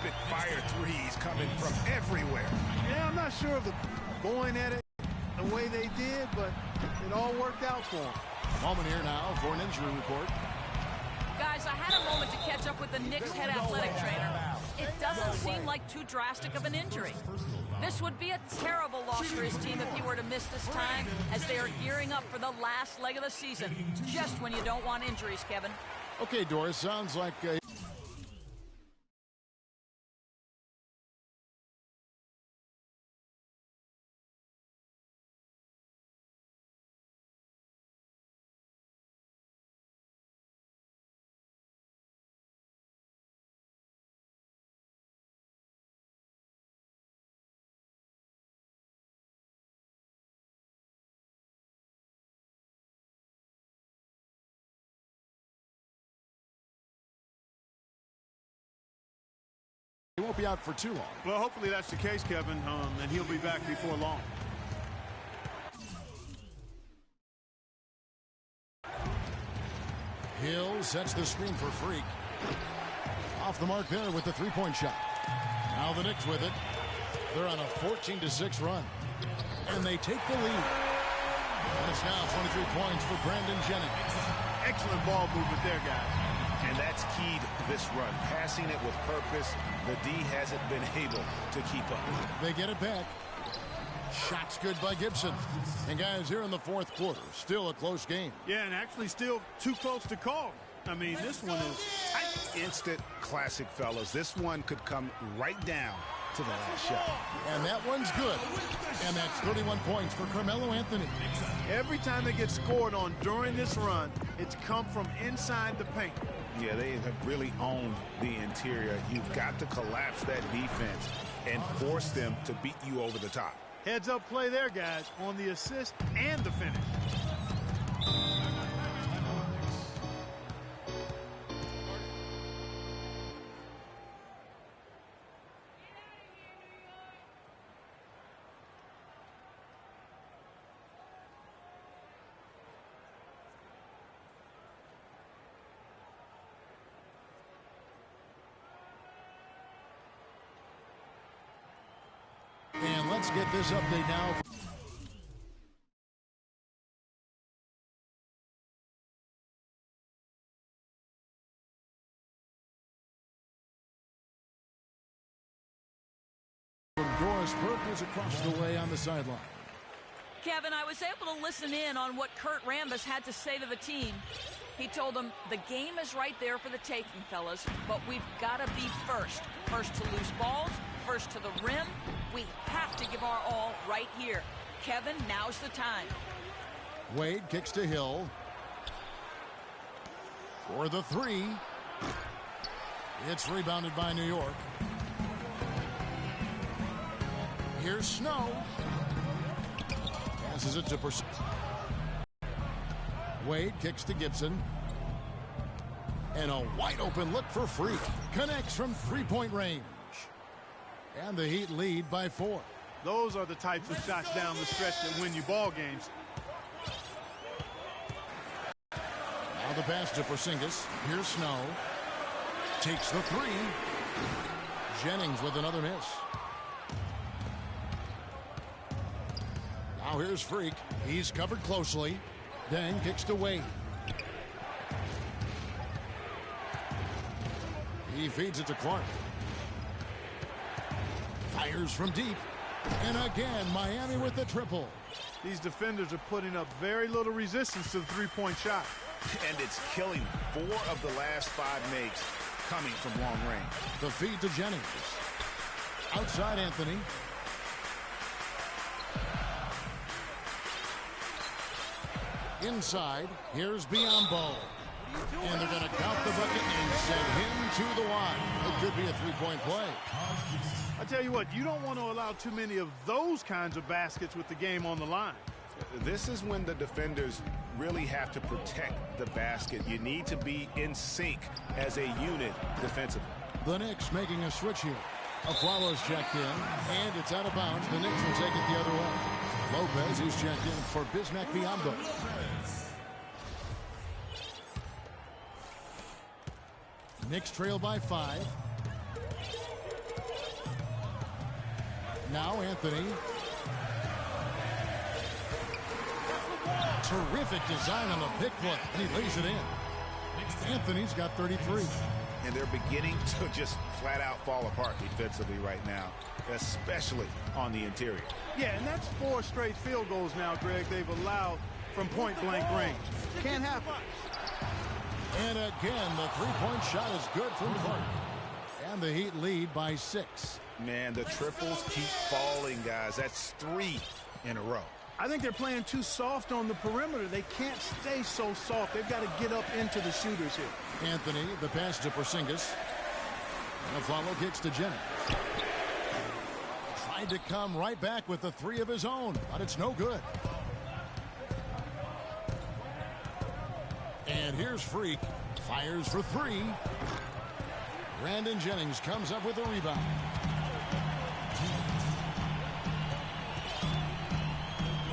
rapid-fire threes coming from everywhere. Yeah, I'm not sure of the going at it the way they did, but it all worked out for them. Moment here now for an injury report. Guys, I had a moment to catch up with the Knicks head athletic trainer. It doesn't seem like too drastic of an injury. This would be a terrible loss for his team if he were to miss this time, as they are gearing up for the last leg of the season. Just when you don't want injuries, Kevin. Okay, Doris, sounds like... He won't be out for too long. Well, hopefully that's the case, Kevin, and he'll be back before long. Hill sets the screen for Freak. Off the mark there with the three-point shot. Now the Knicks with it. They're on a 14-6 run. And they take the lead. And it's now 23 points for Brandon Jennings. Excellent ball movement there, guys. And that's key to this run. Passing it with purpose. The D hasn't been able to keep up. They get it back. Shots good by Gibson. And guys, here in the fourth quarter, still a close game. Yeah, and actually still too close to call. I mean, this one is tight. Instant classic, fellas. This one could come right down to the last shot. And that one's good. And that's 31 points for Carmelo Anthony. Every time they get scored on during this run, it's come from inside the paint. Yeah, they have really owned the interior. You've got to collapse that defense and force them to beat you over the top. Heads up play there, guys, on the assist and the finish. And let's get this update now. From Doris Burke is across the way on the sideline. Kevin, I was able to listen in on what Kurt Rambis had to say to the team. He told them, the game is right there for the taking, fellas, but we've got to be first. First to loose balls, first to the rim. We have to give our all right here. Kevin, now's the time. Wade kicks to Hill. For the three. It's rebounded by New York. Here's Snow. Passes it to Purcell. Wade kicks to Gibson. And a wide open look for Freak. Connects from three-point range. And the Heat lead by 4. Those are the types of shots down the stretch that win you ball games. Now the pass to Porzingis. Here's Snow. Takes the three. Jennings with another miss. Now here's Freak. He's covered closely. Then kicks to Wade. He feeds it to Clark. Fires from deep. And again, Miami with the triple. These defenders are putting up very little resistance to the three-point shot. And it's killing 4 of the last 5 makes coming from long range. The feed to Jennings. Outside Anthony. Inside, here's Biyombo. And they're going to count the bucket and send him to the line. It could be a three-point play. I tell you what, you don't want to allow too many of those kinds of baskets with the game on the line. This is when the defenders really have to protect the basket. You need to be in sync as a unit defensively. The Knicks making a switch here. Aflalo's checked in, and it's out of bounds. The Knicks will take it the other way. Lopez is checked in for Bismack Biyombo. Knicks trail by 5. Now Anthony. Terrific design on the pick foot, and he lays it in. Anthony's got 33. And they're beginning to just flat out fall apart defensively right now, especially on the interior. Yeah, and that's 4 straight field goals now, Greg, they've allowed from point-blank range. Can't happen. And again, the three-point shot is good from Clark. And the Heat lead by 6. Man, the triples keep falling, guys. That's 3 in a row. I think they're playing too soft on the perimeter. They can't stay so soft. They've got to get up into the shooters here. Anthony, the pass to Porzingis. And a follow kicks to Jennings. Tried to come right back with the 3 of his own, but it's no good. And here's Freak. Fires for 3. Brandon Jennings comes up with a rebound.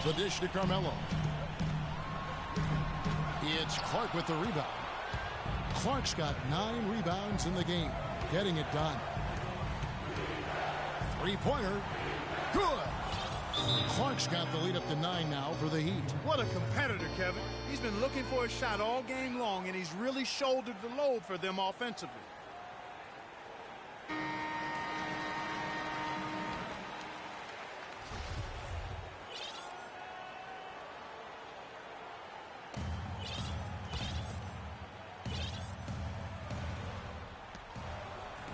The dish to Carmelo. It's Clark with the rebound. Clark's got 9 rebounds in the game. Getting it done. Three-pointer. Good. Clark's got the lead up to 9 now for the Heat. What a competitor, Kevin. He's been looking for a shot all game long, and he's really shouldered the load for them offensively.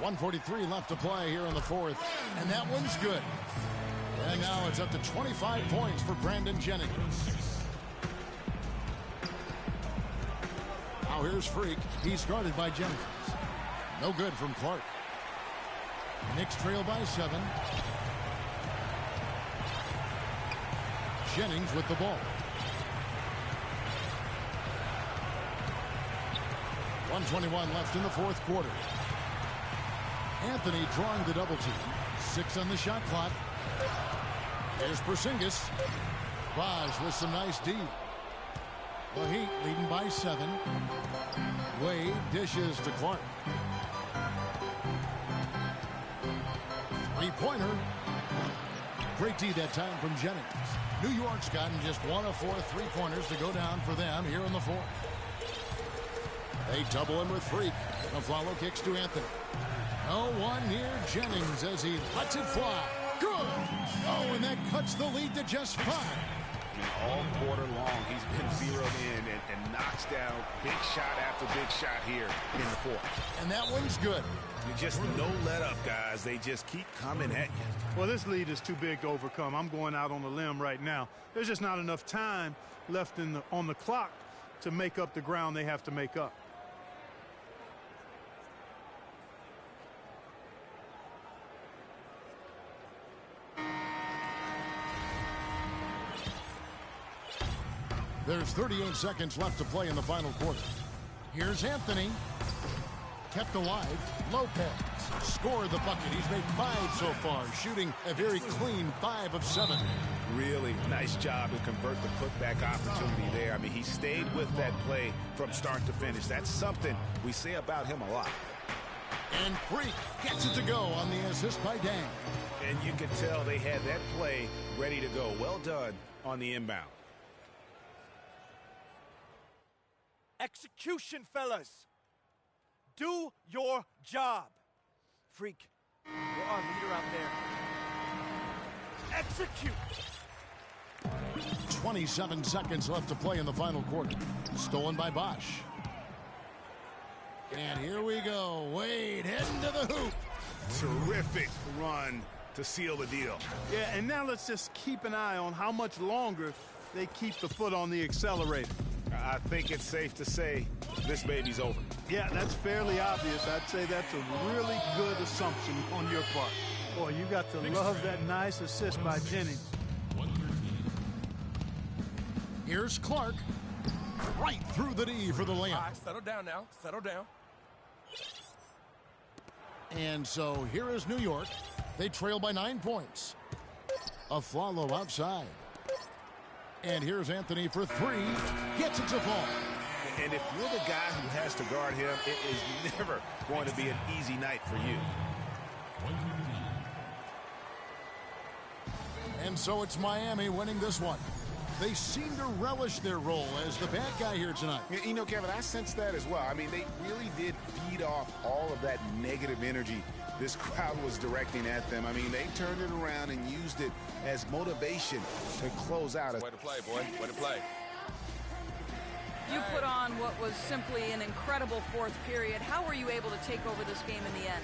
.143 left to play here in the 4th. And that one's good. And now it's up to 25 points for Brandon Jennings. Now here's Freak. He's guarded by Jennings. No good from Clark. Knicks trail by 7. Jennings with the ball. 1:21 left in the 4th quarter. Anthony drawing the double team. 6 on the shot clock. There's Porzingis. Raj with some nice D. The Heat leading by 7. Wade dishes to Clark. Three-pointer. Great D that time from Jennings. New York's gotten just 1 of 4 three-pointers to go down for them here in the 4th. They double him with Freak. The follow kicks to Anthony. No one near Jennings as he lets it fly. Good. Oh, and that cuts the lead to just 5. And all quarter long, he's been zeroed in and knocks down big shot after big shot here in the 4th. And that one's good. You just no let up, guys. They just keep coming at you. Well, this lead is too big to overcome. I'm going out on the limb right now. There's just not enough time left on the clock to make up the ground they have to make up. There's 38 seconds left to play in the final quarter. Here's Anthony. Kept alive. Lopez scored the bucket. He's made 5 so far, shooting a very clean 5 of 7. Really nice job to convert the putback opportunity there. I mean, he stayed with that play from start to finish. That's something we say about him a lot. And Freak gets it to go on the assist by Dang. And you can tell they had that play ready to go. Well done on the inbound. Execution, fellas. Do your job. Freak, you're our leader out there. Execute. 27 seconds left to play in the final quarter. Stolen by Bosch. And here we go. Wade heading to the hoop. Terrific run to seal the deal. Yeah, and now let's just keep an eye on how much longer they keep the foot on the accelerator. I think it's safe to say this baby's over. Yeah, that's fairly obvious. I'd say that's a really good assumption on your part. Boy, you got to love that nice assist by Jennings. Here's Clark. Right through the D for the layup. All right, settle down now. Settle down. And so here is New York. They trail by 9 points. Aflalo outside. And here's Anthony for 3. Gets it to fall. And if you're the guy who has to guard him, it is never going to be an easy night for you. And so it's Miami winning this one. They seem to relish their role as the bad guy here tonight. You know, Kevin, I sense that as well. I mean, they really did feed off all of that negative energy this crowd was directing at them. I mean, they turned it around and used it as motivation to close out. Way to play, boy. Way to play. You put on what was simply an incredible fourth period. How were you able to take over this game in the end?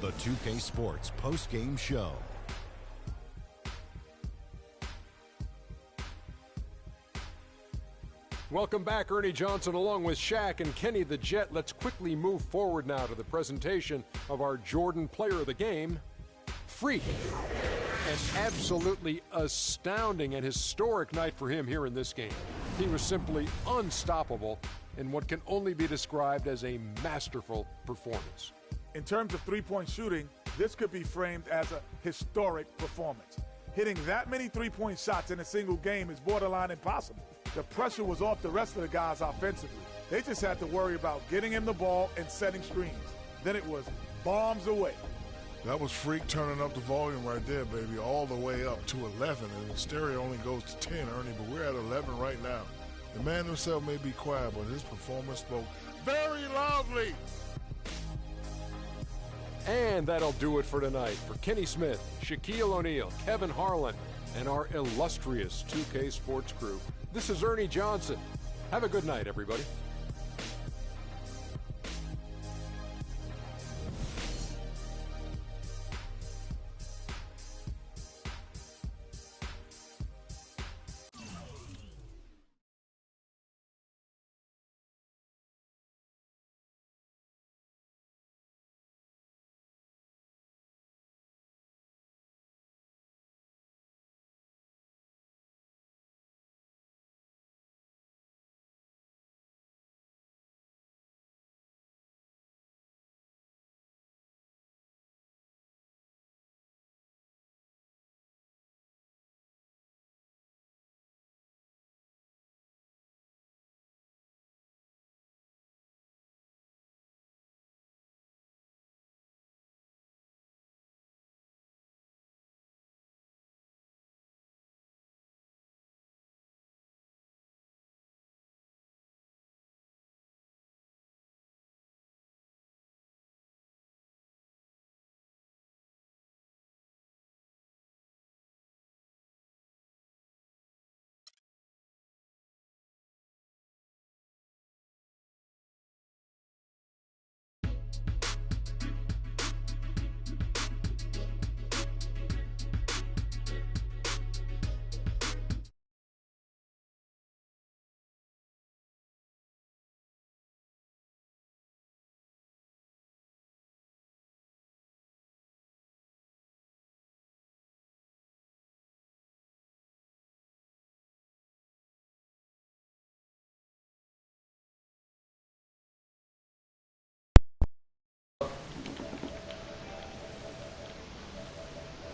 The 2K Sports post-game show. Welcome back, Ernie Johnson along with Shaq and Kenny the Jet. Let's quickly move forward now to the presentation of our Jordan Player of the Game, Freak. An absolutely astounding and historic night for him here in this game. He was simply unstoppable in what can only be described as a masterful performance. In terms of three-point shooting, this could be framed as a historic performance. Hitting that many three-point shots in a single game is borderline impossible. The pressure was off the rest of the guys offensively. They just had to worry about getting him the ball and setting screens. Then it was bombs away. That was Freak turning up the volume right there, baby, all the way up to 11. And the stereo only goes to 10, Ernie, but we're at 11 right now. The man himself may be quiet, but his performance spoke very loudly. And that'll do it for tonight. For Kenny Smith, Shaquille O'Neal, Kevin Harlan, and our illustrious 2K Sports crew, this is Ernie Johnson. Have a good night, everybody.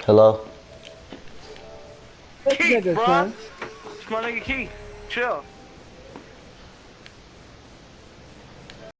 Hello? Keith, bro. It's my nigga Keith. Chill.